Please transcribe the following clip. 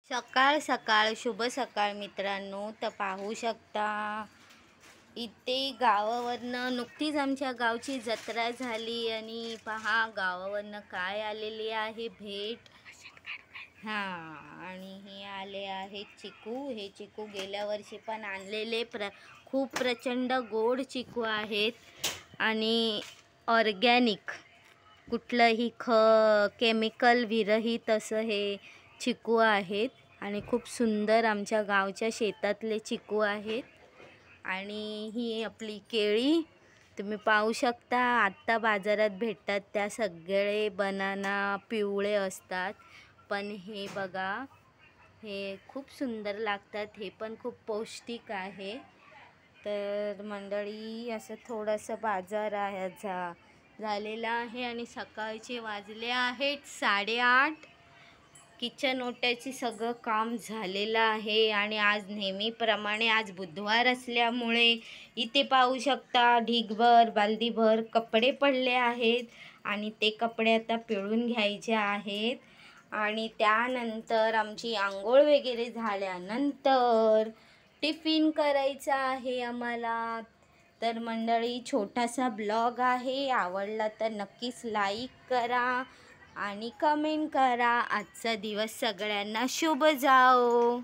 सकाळ सकाळ शुभ सकाळ मित्रांनो. तर पाहू शकता इथे गावावरनं नुकतीच आमच्या गावची जत्रा झाली आणि पहा गावावरनं काय आलेली आहे भेट. आणि हे आले आहे चिकू. हे चिकू गेल्या वर्षी पण आणलेले खूप प्रचंड गोड चिकू आहेत आणि ऑर्गॅनिक कुठलंही केमिकल विरहित असं हे चिकू आहेत आणि खूप सुंदर आमच्या गावच्या शेतातले चिकू आहेत. आणि ही आपली केळी तुम्ही पाहू शकता, आत्ता बाजारात भेटतात त्या सगळे बनाना पिवळे असतात, पण हे बघा हे खूप सुंदर लागतात. हे पण खूप पौष्टिक आहे. तर मंडळी असं थोडंसं बाजार आहे झालेला आहे आणि सकाळचे वाजले आहेत 8:30. किचन ओट्याची सगळं काम झालेलं आहे आणि आज नेहमीप्रमाणे आज बुधवार असल्यामुळे इथे पाहू शकता ढीगभर बालदीभर कपडे पडले आहेत आणि ते कपडे आता पिळून घ्यायचे आहेत. आणि त्यानंतर आमची आंघोळ वगैरे झाल्यानंतर टिफिन करायचा आहे आम्हाला. तर मंडळी छोटासा ब्लॉग आहे, आवडला तर नक्कीच लाईक करा आणि कमेंट करा. आजचा दिवस सगळ्यांना शुभ जाओ.